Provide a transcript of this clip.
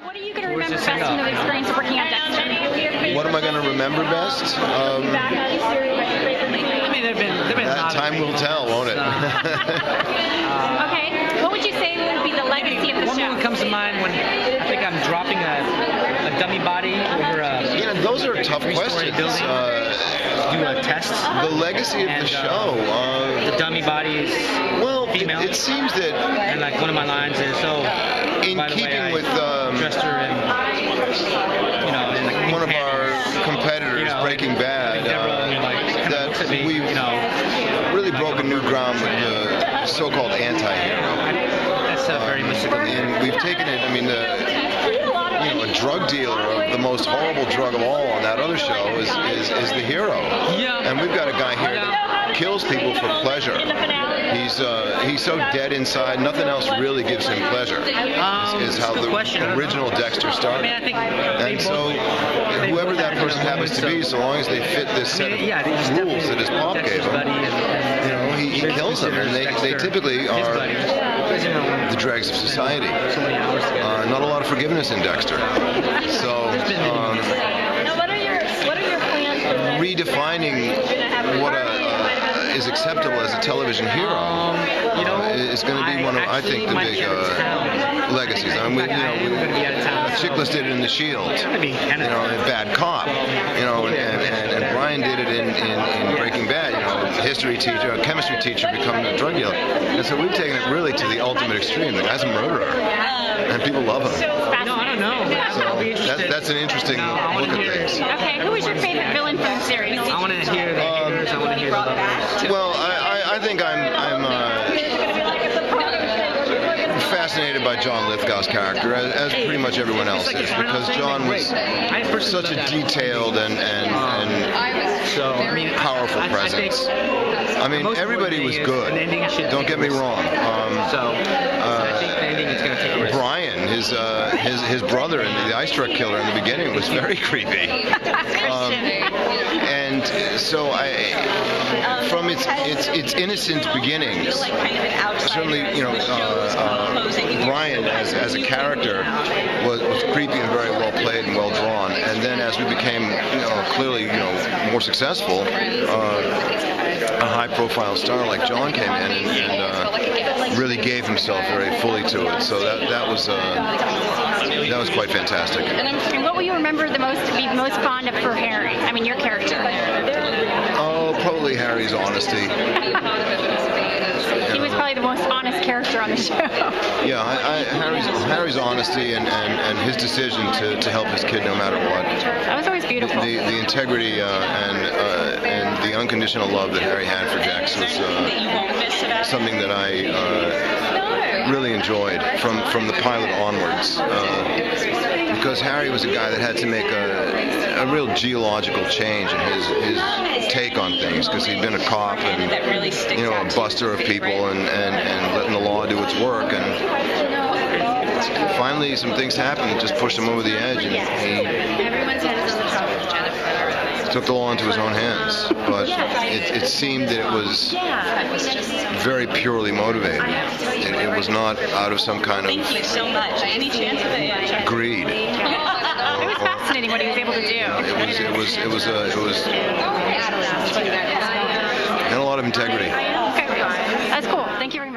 What are you going to remember best from the experience of working on Dexter? What am I going to remember best? I mean, there've been that time will tell, won't it? Okay. What would you say would be the legacy of the One show? moment comes to mind when I think I'm dropping a dummy body over a. Yeah, those are tough questions. Do a test. The legacy of the show. The dummy body is female. It seems that. And like one of my lines is, in by the keeping way, with dressed her in, in one of our competitors, Breaking Bad, that we've really broken new ground with the so-called anti-hero. That's very mystical. And we've taken it. I mean, a drug dealer of the most horrible drug of all on that other show is the hero. Yeah. And we've got a guy here that kills people for pleasure. He's so dead inside, nothing else really gives him pleasure. Is how the original Dexter started. And so whoever that person happens to be, so long as they fit this set of rules that his pop gave him, he kills them. And they typically are the dregs of society. Not a lot of forgiveness in Dexter. So What are your plans for redefining what is acceptable as a television hero is going to be one of, I think, the big legacies. I mean, Chickless did it in The Shield, in Bad Cop, and Brian did it in Breaking Bad. A history teacher, a chemistry teacher becoming a drug dealer, and so we've taken it really to the ultimate extreme. The guy's a murderer, and people love him. No, I don't know. So that's an interesting look at things. Okay, who was your favorite villain from the series? I want to hear the haters. I want to hear the lovers. Well, I think I'm fascinated by John Lithgow's character, as pretty much everyone else is, because John was such a detailed and powerful presence. I mean, everybody was good. Don't get me wrong. Brian, his brother, and the ice truck killer in the beginning, was very creepy. And so from its innocent beginnings, certainly, Brian as a character was creepy and very well played and well drawn. And then as we became, clearly, more successful, a high-profile star like John came in and really gave himself very fully to it. So that was quite fantastic. And what will you remember be most fond of for Harry? I mean, your character. Oh, probably Harry's honesty. He was probably the most honest character on the show. Yeah, Harry's honesty and his decision to help his kid no matter what. That was always beautiful. The integrity and the unconditional love that Harry had for Dex was something that I really enjoyed from the pilot onwards. Because Harry was a guy that had to make a real geological change in his take on things, because he'd been a cop and a buster of people and letting the law do its work, and finally some things happened that just pushed him over the edge, and he took the law into his own hands. But it seemed that it was very purely motivated. It was not out of some kind of greed. It was fascinating what he was able to do. It was and a lot of integrity. Okay, that's cool. Thank you very much.